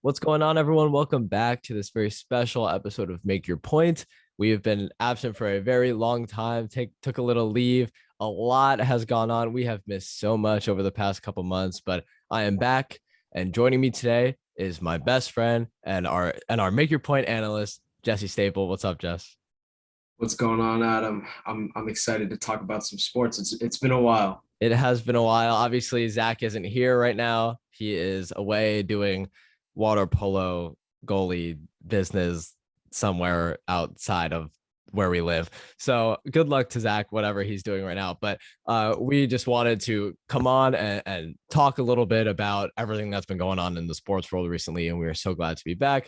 What's going on, everyone? Welcome back to this very special episode of Make Your Point. We have been absent for a very long time, took a little leave. A lot has gone on. We have missed so much over the past couple months, but I am back, and joining me today is my best friend and our Make Your Point analyst, Jesse Staple. What's up, Jess? What's going on, Adam? I'm excited to talk about some sports. It's been a while. It has been a while. Obviously, Zach isn't here right now. He is away doing water polo goalie business somewhere outside of where we live. So good luck to Zach, whatever he's doing right now. But we just wanted to come on and talk a little bit about everything that's been going on in the sports world recently. And we are so glad to be back.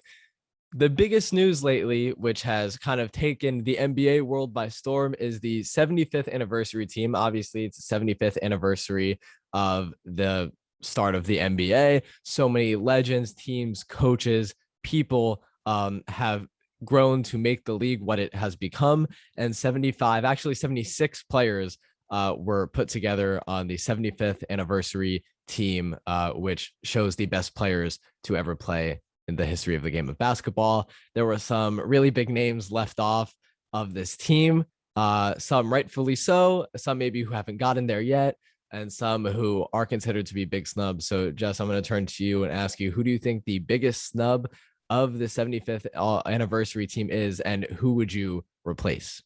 The biggest news lately, which has kind of taken the NBA world by storm, is the 75th anniversary team. Obviously, it's the 75th anniversary of the start of the NBA. So many legends, teams, coaches, people have grown to make the league what it has become. And 75, actually 76 players were put together on the 75th anniversary team, which shows the best players to ever play in the history of the game of basketball. There were some really big names left off of this team, some rightfully so, some maybe who haven't gotten there yet, and some who are considered to be big snubs. So, Jess, I'm going to turn to you and ask you, who do you think the biggest snub of the 75th anniversary team is, and who would you replace?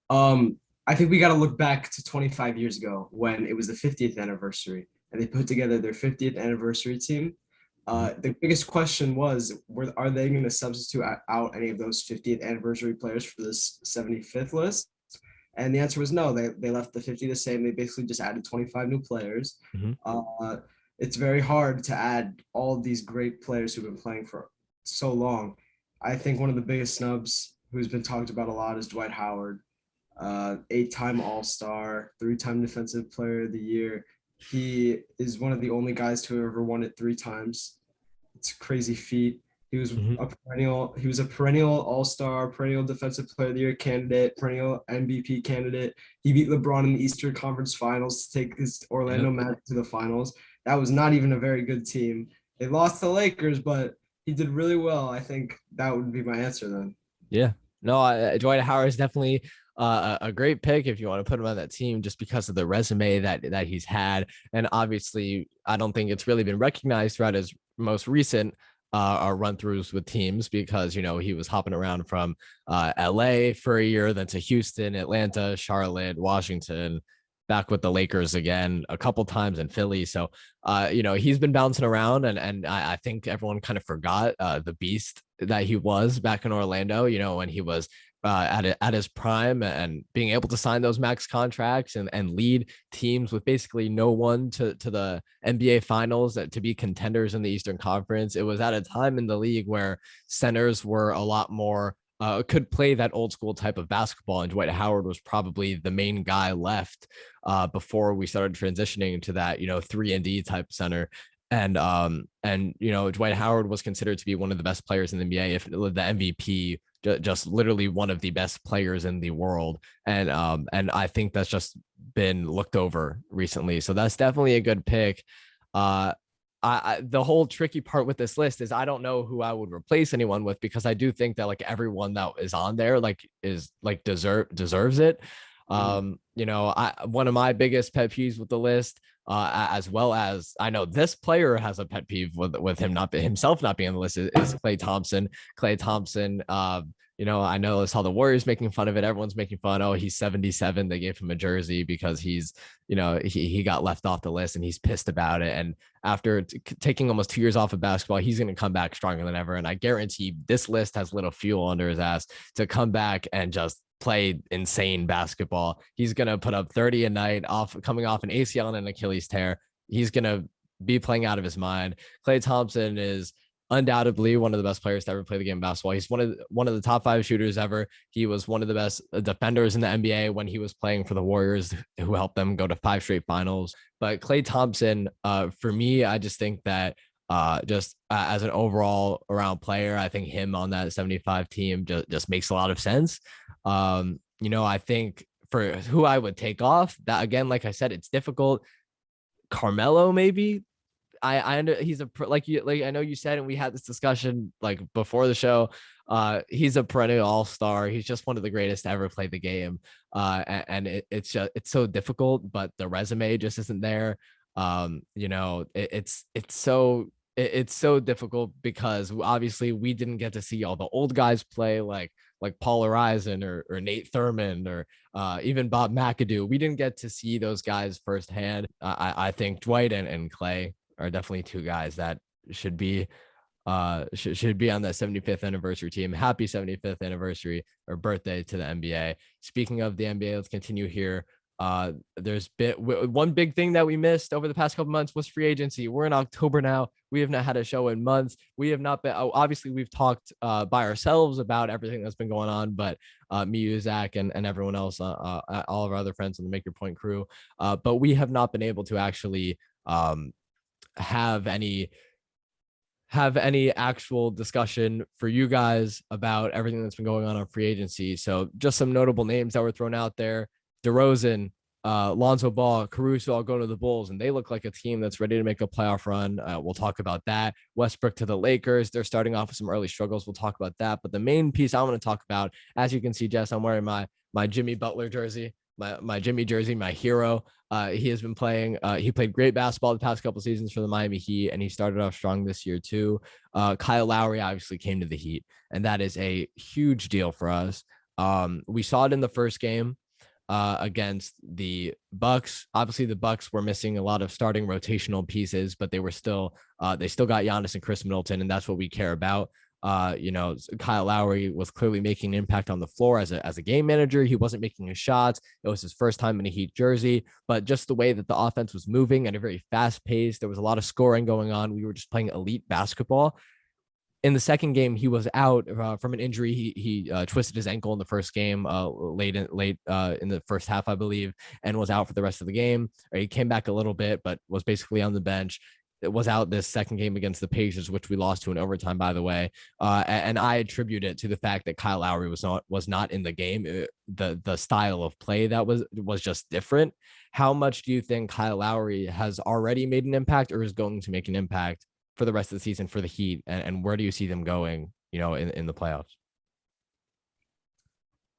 I think we got to look back to 25 years ago when it was the 50th anniversary, and they put together their 50th anniversary team. The biggest question was, are they going to substitute out any of those 50th anniversary players for this 75th list? And the answer was no. They left the 50 the same. They basically just added 25 new players. Mm-hmm. It's very hard to add all of these great players who've been playing for so long. I think one of the biggest snubs who's been talked about a lot is Dwight Howard, 8-time All-Star, 3-time Defensive Player of the Year. He is one of the only guys to have ever won it 3 times. It's a crazy feat. He was Mm-hmm. a perennial all-star, perennial defensive player of the year candidate, perennial MVP candidate. He beat LeBron in the Eastern Conference Finals to take his Orlando Yep. Magic to the finals. That was not even a very good team. They lost to the Lakers, but he did really well. I think that would be my answer then. Yeah. No, Dwight Howard is definitely a great pick if you want to put him on that team, just because of the resume that he's had. And obviously, I don't think it's really been recognized throughout his most recent run throughs with teams, because he was hopping around from LA for a year, then to Houston, Atlanta, Charlotte, Washington, back with the Lakers again a couple times in Philly. So he's been bouncing around, and I think everyone kind of forgot the beast that he was back in Orlando, when he was at his prime, and being able to sign those max contracts and lead teams with basically no one to the NBA finals, to be contenders in the Eastern Conference. It was at a time in the league where centers were a lot more could play that old school type of basketball, and Dwight Howard was probably the main guy left before we started transitioning into that 3-and-D type center. And Dwight Howard was considered to be one of the best players in the NBA, if the MVP, just literally one of the best players in the world. And I think that's just been looked over recently. So that's definitely a good pick. The whole tricky part with this list is I don't know who I would replace anyone with, because I do think that like everyone that is on there deserves it. One of my biggest pet peeves with the list, as well as I know this player has a pet peeve with him not himself not being on the list, is Klay Thompson. Klay Thompson, I know I saw the Warriors making fun of it. Everyone's making fun. Oh, he's 77. They gave him a jersey because he got left off the list, and he's pissed about it. And after taking almost 2 years off of basketball, he's going to come back stronger than ever. And I guarantee this list has little fuel under his ass to come back and just play insane basketball. He's going to put up 30 a night coming off an ACL and an Achilles tear. He's going to be playing out of his mind. Klay Thompson is undoubtedly one of the best players to ever play the game of basketball. He's one of the top 5 shooters ever. He was one of the best defenders in the NBA when he was playing for the Warriors, who helped them go to 5 straight finals. But Klay Thompson, for me, I just think that just as an overall around player, I think him on that 75 team just makes a lot of sense. I think for who I would take off, that again, like I said, it's difficult. Carmelo, maybe. he's like I know you said, and we had this discussion like before the show. He's a perennial all-star. He's just one of the greatest to ever play the game. And it's so difficult, but the resume just isn't there. It's so difficult because obviously we didn't get to see all the old guys play like Paul Arizin or Nate Thurmond or even Bob McAdoo. We didn't get to see those guys firsthand. I think Dwight and Clay are definitely two guys that should be should be on that 75th anniversary team. Happy 75th anniversary or birthday to the NBA. Speaking of the NBA, let's continue here. There's been one big thing that we missed over the past couple months was free agency. We're in October now. We have not had a show in months. We have not been. Obviously, we've talked by ourselves about everything that's been going on, but me, you, Zach, and everyone else, all of our other friends on the Make Your Point crew, but we have not been able to actually have any actual discussion for you guys about everything that's been going on free agency. So just some notable names that were thrown out there: DeRozan, Lonzo Ball, Caruso all going to the Bulls, and they look like a team that's ready to make a playoff run. We'll talk about that. Westbrook to the Lakers. They're starting off with some early struggles. We'll talk about that. But the main piece I want to talk about, as you can see, Jess, I'm wearing my Jimmy Butler jersey, my Jimmy jersey, my hero. He has been playing. He played great basketball the past couple seasons for the Miami Heat, and he started off strong this year too. Kyle Lowry obviously came to the Heat, and that is a huge deal for us. We saw it in the first game against the Bucks. Obviously, the Bucks were missing a lot of starting rotational pieces, but they still got Giannis and Chris Middleton, and that's what we care about. Kyle Lowry was clearly making an impact on the floor as a game manager. He wasn't making his shots. It was his first time in a Heat jersey, but just the way that the offense was moving at a very fast pace, there was a lot of scoring going on. We were just playing elite basketball. In the second game, he was out from an injury. He twisted his ankle in the first game, late in the first half, I believe, and was out for the rest of the game. He came back a little bit, but was basically on the bench. It was out this second game against the Pacers, which we lost to in overtime, by the way. And I attribute it to the fact that Kyle Lowry was not in the game. The style of play that was just different. How much do you think Kyle Lowry has already made an impact or is going to make an impact for the rest of the season for the Heat, and where do you see them going, in the playoffs?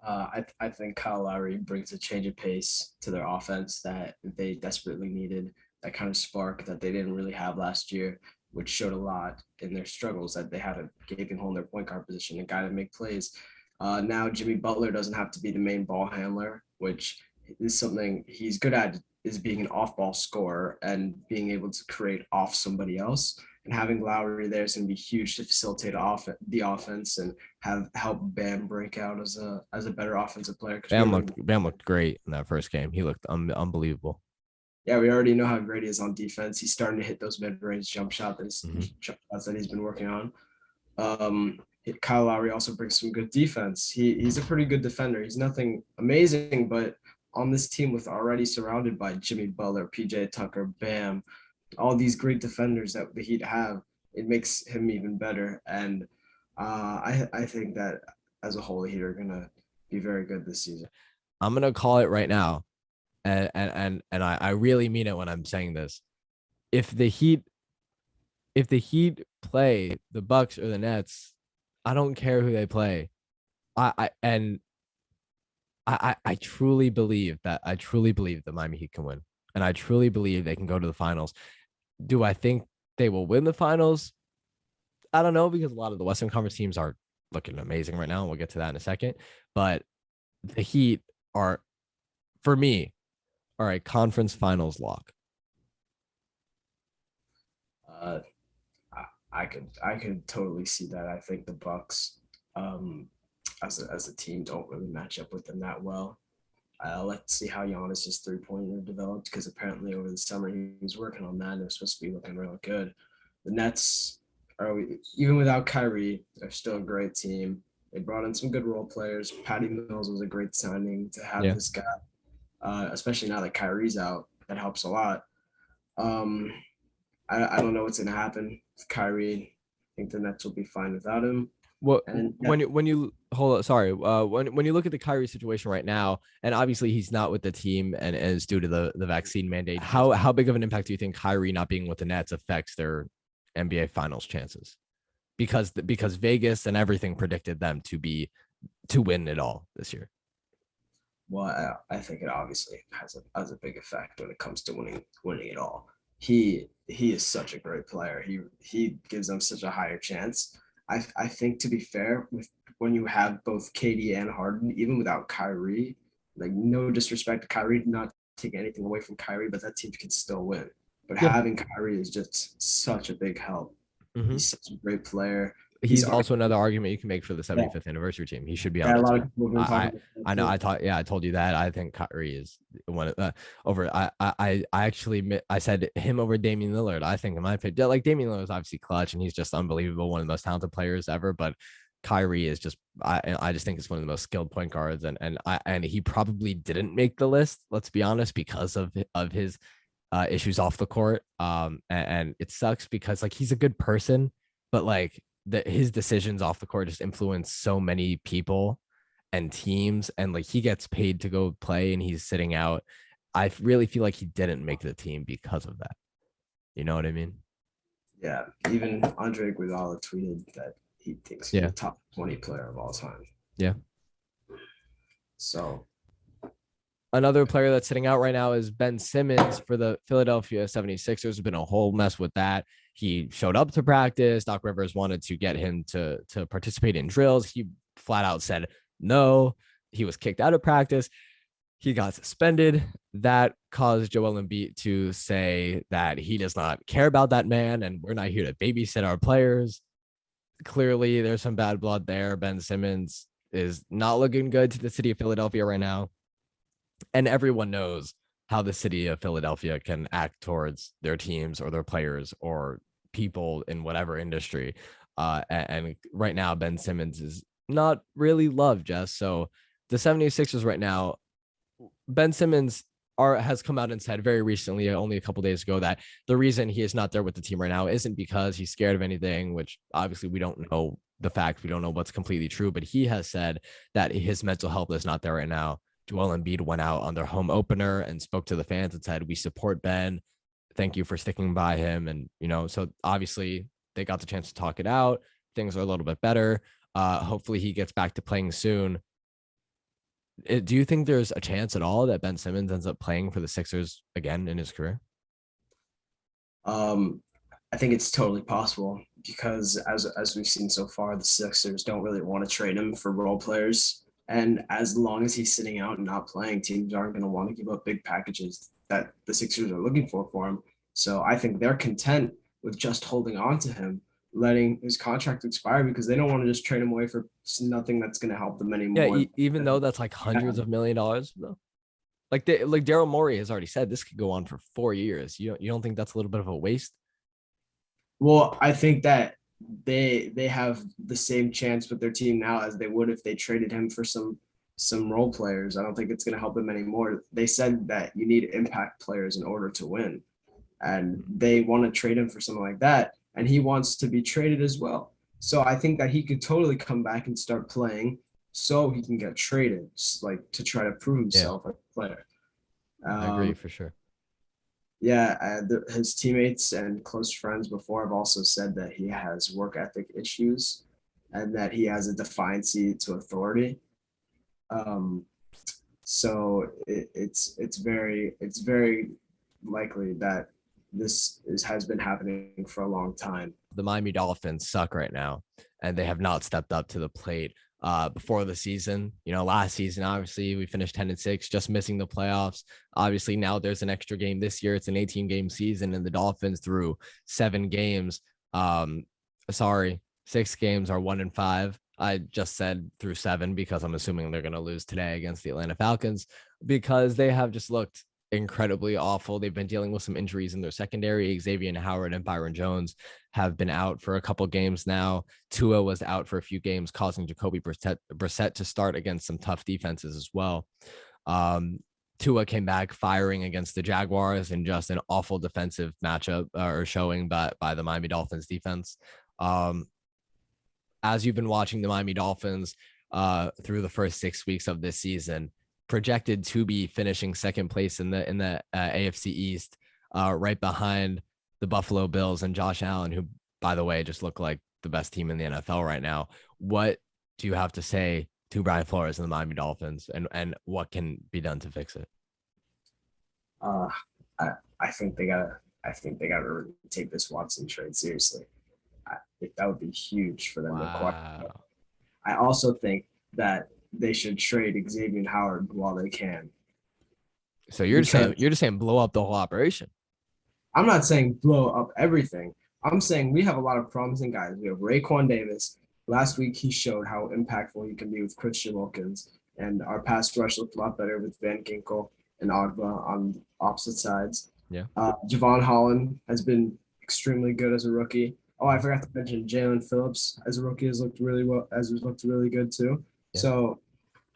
I think Kyle Lowry brings a change of pace to their offense that they desperately needed, that kind of spark that they didn't really have last year, which showed a lot in their struggles that they had a gaping hole in their point guard position, a guy to make plays. Now Jimmy Butler doesn't have to be the main ball handler, which is something he's good at, is being an off-ball scorer and being able to create off somebody else. And having Lowry there is going to be huge to facilitate the offense and help Bam break out as a better offensive player. Bam looked great in that first game. He looked unbelievable. Yeah, we already know how great he is on defense. He's starting to hit those mid-range jump shots that he's been working on. Kyle Lowry also brings some good defense. He's a pretty good defender. He's nothing amazing, but on this team with already surrounded by Jimmy Butler, PJ Tucker, Bam, all these great defenders that the Heat have, it makes him even better. And I think that as a whole, the Heat are gonna be very good this season. I'm gonna call it right now, and I really mean it when I'm saying this. If the Heat play the Bucks or the Nets, I don't care who they play. I truly believe that the Miami Heat can win, and I truly believe they can go to the finals. Do I think they will win the finals? I don't know, because a lot of the Western Conference teams are looking amazing right now, and we'll get to that in a second. But the Heat are, for me, are a conference finals lock. I could totally see that. I think the Bucks, as a team, don't really match up with them that well. Let's see how Giannis's three-pointer developed, because apparently over the summer he was working on that and it was supposed to be looking really good. The Nets even without Kyrie, they're still a great team. They brought in some good role players. Patty Mills was a great signing to have this guy, especially now that Kyrie's out. That helps a lot. I don't know what's going to happen with Kyrie. I think the Nets will be fine without him. Well, and when hold on, sorry. When you look at the Kyrie situation right now, and obviously he's not with the team, and it's due to the vaccine mandate. How big of an impact do you think Kyrie not being with the Nets affects their NBA Finals chances? Because Vegas and everything predicted them to win it all this year. Well, I think it obviously has a big effect when it comes to winning it all. He is such a great player. He gives them such a higher chance. I think, to be fair, with when you have both KD and Harden, even without Kyrie, like, no disrespect to Kyrie, not take anything away from Kyrie, but that team can still win. But Yeah. having Kyrie is just such a big help. Mm-hmm. He's such a great player. He's also another argument you can make for the 75th anniversary team. He should be on. Yeah, a The lot team. of people have been talking I know. about I told you that. I think Kyrie is one of over. I actually I said him over Damian Lillard. I think in my opinion, like, Damian Lillard is obviously clutch and he's just unbelievable, one of the most talented players ever. But Kyrie is just, I just think it's one of the most skilled point guards, and he probably didn't make the list. Let's be honest, because of his issues off the court. And it sucks because, like, he's a good person, but like his decisions off the court just influence so many people and teams, and like he gets paid to go play and he's sitting out. I really feel like he didn't make the team because of that. You know what I mean? Yeah, even Andre Iguodala tweeted that he thinks he's a top 20 player of all time. Yeah. So another player that's sitting out right now is Ben Simmons for the Philadelphia 76ers. There's been a whole mess with that. He showed up to practice. Doc Rivers wanted to get him to participate in drills. He flat out said no. He was kicked out of practice. He got suspended. That caused Joel Embiid to say that he does not care about that man, and we're not here to babysit our players. Clearly, there's some bad blood there. Ben Simmons is not looking good to the city of Philadelphia right now. And everyone knows how the city of Philadelphia can act towards their teams or their players or people in whatever industry. And right now, Ben Simmons is not really loved, Jess. So the 76ers right now, Ben Simmons has come out and said very recently, only a couple days ago, that the reason he is not there with the team right now isn't because he's scared of anything, which obviously we don't know the facts. We don't know what's completely true, but he has said that his mental health is not there right now. Joel Embiid went out on their home opener and spoke to the fans and said, "We support Ben. Thank you for sticking by him." And, so obviously they got the chance to talk it out. Things are a little bit better. Hopefully he gets back to playing soon. Do you think there's a chance at all that Ben Simmons ends up playing for the Sixers again in his career? I think it's totally possible because as we've seen so far, the Sixers don't really want to trade him for role players. And as long as he's sitting out and not playing, teams aren't going to want to give up big packages that the Sixers are looking for him. So I think they're content with just holding on to him, letting his contract expire, because they don't want to just trade him away for nothing that's going to help them anymore. Yeah, even though that's like hundreds of $1 million, though. Like Daryl Morey has already said, this could go on for 4 years. You don't think that's a little bit of a waste? Well, I think that they have the same chance with their team now as they would if they traded him for some role players. I don't think it's going to help them anymore. They said that you need impact players in order to win, and they want to trade him for something like that, and he wants to be traded as well. So I think that he could totally come back and start playing so he can get traded, like, to try to prove himself as a player. I agree for sure. Yeah, his teammates and close friends before have also said that he has work ethic issues and that he has a defiancy to authority. So it's very likely that this has been happening for a long time. The Miami Dolphins suck right now, and they have not stepped up to the plate before the season. Last season, obviously, we finished 10-6, just missing the playoffs. Obviously, now there's an extra game this year. It's an 18-game season, and the Dolphins through 7 games. 6 games are 1-5. I just said through 7 because I'm assuming they're going to lose today against the Atlanta Falcons, because they have just looked incredibly awful. They've been dealing with some injuries in their secondary. Xavier Howard and Byron Jones have been out for a couple games now. Tua was out for a few games, causing Jacoby Brissett to start against some tough defenses as well. Tua came back firing against the Jaguars in just an awful defensive matchup or showing by the Miami Dolphins defense. As you've been watching the Miami Dolphins, through the first 6 weeks of this season, projected to be finishing second place in the AFC East, right behind the Buffalo Bills and Josh Allen, who, by the way, just look like the best team in the NFL right now. What do you have to say to Brian Flores and the Miami Dolphins, and what can be done to fix it? I think they gotta really take this Watson trade seriously. I think that would be huge for them to acquire. Wow. I also think that they should trade Xavier Howard while they can. So you're just saying blow up the whole operation. I'm not saying blow up everything. I'm saying we have a lot of promising guys. We have Raekwon Davis. Last week he showed how impactful he can be with Christian Wilkins, and our pass rush looked a lot better with Van Ginkel and Agba on opposite sides. Yeah. Javon Holland has been extremely good as a rookie. Oh, I forgot to mention Jalen Phillips as a rookie has looked really really good too. Yeah. So,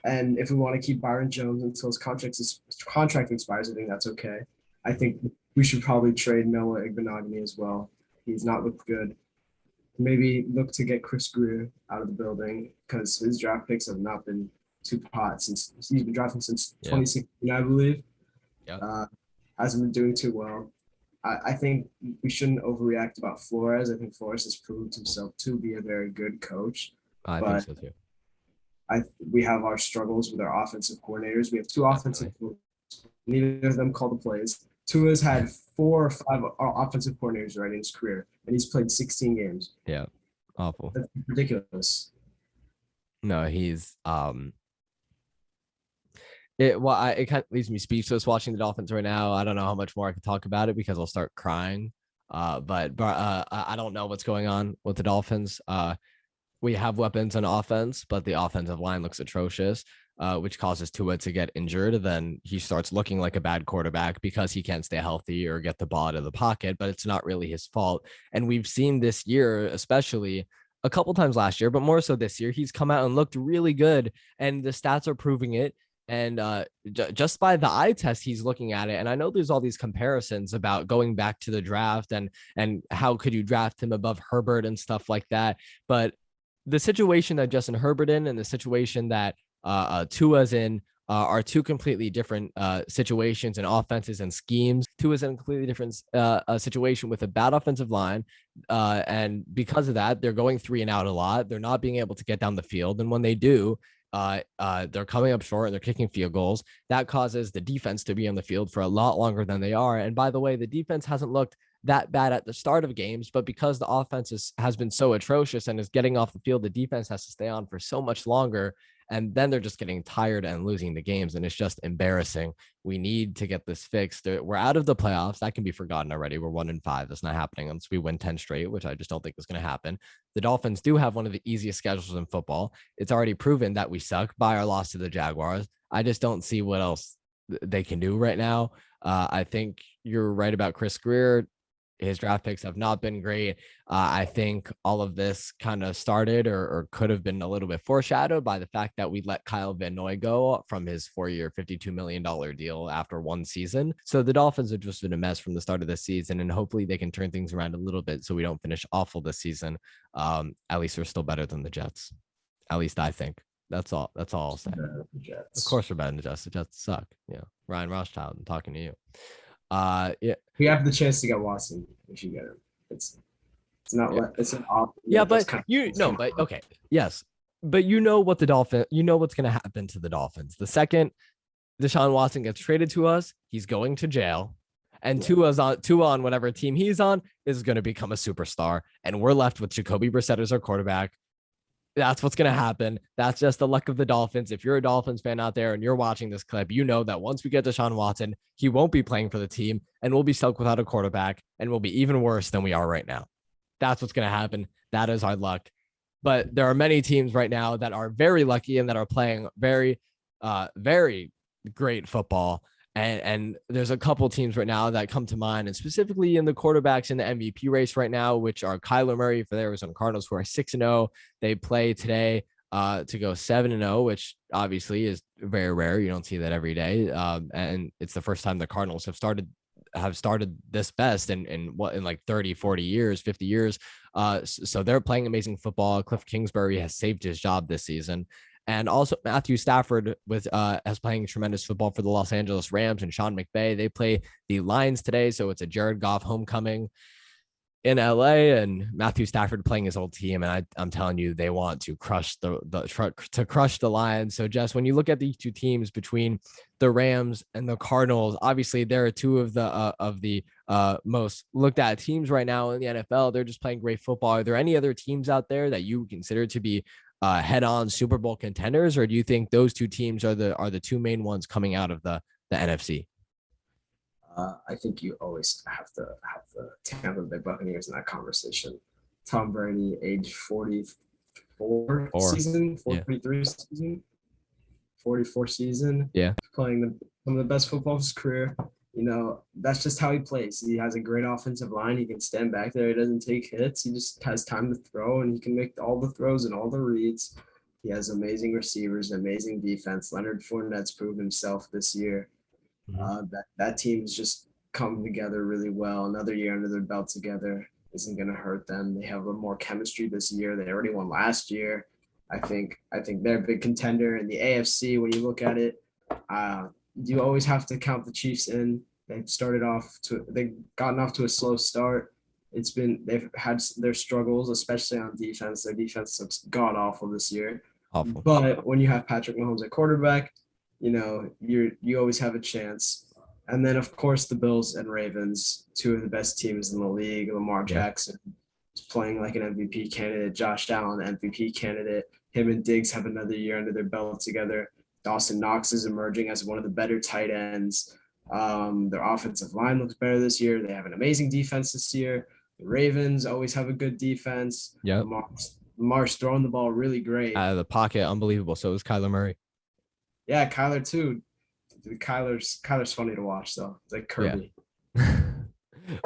and if we want to keep Byron Jones until his contract expires, I think that's okay. I think we should probably trade Noah Igbenogany as well. He's not looked good. Maybe look to get Chris Greer out of the building because his draft picks have not been too hot since he's been drafting since 2016, I believe. Yeah. Hasn't been doing too well. I think we shouldn't overreact about Flores. I think Flores has proved himself to be a very good coach. I think so too. We have our struggles with our offensive coordinators. We have two offensive coordinators. Neither of them call the plays. Tua's had 4 or 5 offensive coordinators already in his career, and he's played 16 games. Yeah, awful. That's ridiculous. No, he's it kind of leaves me speechless watching the Dolphins right now. I don't know how much more I can talk about it because I'll start crying. But I don't know what's going on with the Dolphins. We have weapons on offense, but the offensive line looks atrocious, which causes Tua to get injured. Then he starts looking like a bad quarterback because he can't stay healthy or get the ball out of the pocket, but it's not really his fault. And we've seen this year, especially a couple times last year, but more so this year, he's come out and looked really good, and the stats are proving it. And just by the eye test, he's looking at it. And I know there's all these comparisons about going back to the draft and how could you draft him above Herbert and stuff like that. But the situation that Justin Herbert in and the situation that Tua's in are two completely different situations and offenses and schemes. Tua's in a completely different situation with a bad offensive line. And because of that, they're going 3 and out a lot. They're not being able to get down the field. And when they do, they're coming up short and they're kicking field goals. That causes the defense to be on the field for a lot longer than they are. And by the way, the defense hasn't looked that bad at the start of games, but because the offense has been so atrocious and is getting off the field, the defense has to stay on for so much longer. And then they're just getting tired and losing the games. And it's just embarrassing. We need to get this fixed. We're out of the playoffs. That can be forgotten already. We're 1-5. That's not happening unless we win 10 straight, which I just don't think is going to happen. The Dolphins do have one of the easiest schedules in football. It's already proven that we suck by our loss to the Jaguars. I just don't see what else they can do right now. I think you're right about Chris Greer. His draft picks have not been great. I think all of this kind of started or could have been a little bit foreshadowed by the fact that we let Kyle Van Noy go from his 4-year, $52 million deal after one season. So the Dolphins have just been a mess from the start of the season, and hopefully they can turn things around a little bit so we don't finish awful this season. At least we're still better than the Jets. At least I think. That's all I'll say. Of course we're better than the Jets. The Jets suck. Yeah. Ryan Rothschild, I'm talking to you. Yeah, we have the chance to get Watson. We should get him. It's not it's an option. Yeah, but okay, yes, but you know what what's going to happen to the Dolphins. The second Deshaun Watson gets traded to us, he's going to jail, and Tua on whatever team he's on is going to become a superstar, and we're left with Jacoby Brissett as our quarterback. That's what's going to happen. That's just the luck of the Dolphins. If you're a Dolphins fan out there and you're watching this clip, you know that once we get Deshaun Watson, he won't be playing for the team and we'll be stuck without a quarterback and we'll be even worse than we are right now. That's what's going to happen. That is our luck. But there are many teams right now that are very lucky and that are playing very, very great football. And there's a couple teams right now that come to mind, and specifically in the quarterbacks in the MVP race right now, which are Kyler Murray for the Arizona Cardinals, who are 6-0. They play today to go 7-0, which obviously is very rare. You don't see that every day. And it's the first time the Cardinals have started this best in like 30, 40 years, 50 years. So they're playing amazing football. Cliff Kingsbury has saved his job this season. And also Matthew Stafford with has playing tremendous football for the Los Angeles Rams, and Sean McVay. They play the Lions today, so it's a Jared Goff homecoming in LA, and Matthew Stafford playing his old team. And I'm telling you, they want to crush the Lions. So Jess, when you look at these two teams between the Rams and the Cardinals, obviously there are two of the most looked at teams right now in the NFL. They're just playing great football. Are there any other teams out there that you consider to be head-on Super Bowl contenders, or do you think those two teams are the two main ones coming out of the NFC? I think you always have to have the Tampa Bay Buccaneers in that conversation. Tom Brady, age 44 season, 43 yeah. season, 44 season. Yeah. Playing some of the best football of his career. You know, that's just how he plays. He has a great offensive line. He can stand back there. He doesn't take hits. He just has time to throw, and he can make all the throws and all the reads. He has amazing receivers, amazing defense. Leonard Fournette's proved himself this year. That team's just come together really well. Another year under their belt together isn't going to hurt them. They have a more chemistry this year. They already won last year. I think they're a big contender in the AFC. When you look at it, you always have to count the Chiefs in. They've gotten off to a slow start. They've had their struggles, especially on defense. Their defense looks god awful this year. Awful. But when you have Patrick Mahomes at quarterback, you know, you always have a chance. And then, of course, the Bills and Ravens, two of the best teams in the league. Lamar Jackson is playing like an MVP candidate. Josh Allen, MVP candidate. Him and Diggs have another year under their belt together. Dawson Knox is emerging as one of the better tight ends. Their offensive line looks better this year. They have an amazing defense this year. The Ravens always have a good defense. Yeah. Lamar's throwing the ball really great. Out of the pocket, unbelievable. So is Kyler Murray. Yeah, Kyler too. Kyler's funny to watch though. It's like Kirby. Yeah.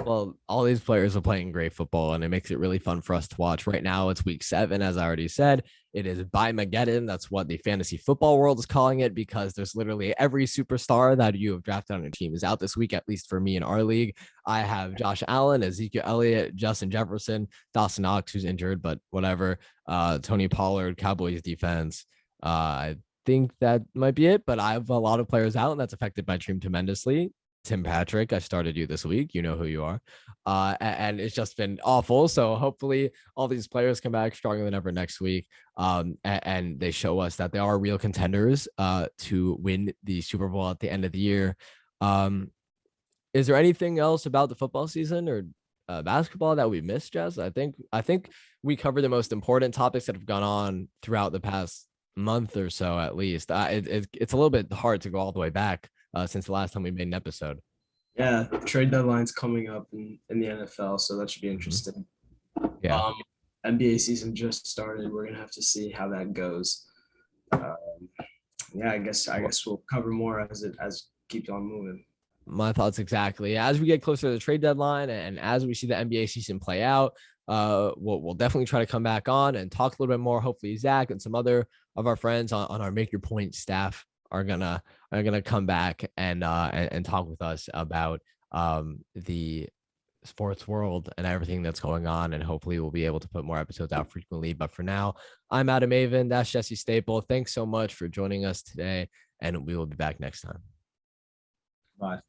Well, all these players are playing great football, and it makes it really fun for us to watch. Right now, it's week 7, as I already said. It is by-mageddon. That's what the fantasy football world is calling it, because there's literally every superstar that you have drafted on your team is out this week, at least for me in our league. I have Josh Allen, Ezekiel Elliott, Justin Jefferson, Dawson Knox, who's injured, but whatever. Tony Pollard, Cowboys defense. I think that might be it, but I have a lot of players out, and that's affected my team tremendously. Tim Patrick, I started you this week. You know who you are. And it's just been awful. So hopefully all these players come back stronger than ever next week. And they show us that they are real contenders to win the Super Bowl at the end of the year. Is there anything else about the football season or basketball that we missed, Jess? I think we covered the most important topics that have gone on throughout the past month or so, at least. It's a little bit hard to go all the way back since the last time we made an episode. Yeah, trade deadline's coming up in the NFL, so that should be interesting. Yeah. NBA season just started. We're gonna have to see how that goes. Yeah, I guess we'll cover more as it keeps on moving. My thoughts exactly. As we get closer to the trade deadline and as we see the NBA season play out, we'll definitely try to come back on and talk a little bit more. Hopefully Zach and some other of our friends on our Make Your Point staff are gonna come back and talk with us about the sports world and everything that's going on, and hopefully we'll be able to put more episodes out frequently. But for now, I'm Adam Avin. That's Jesse Staple. Thanks so much for joining us today, and we will be back next time. Bye.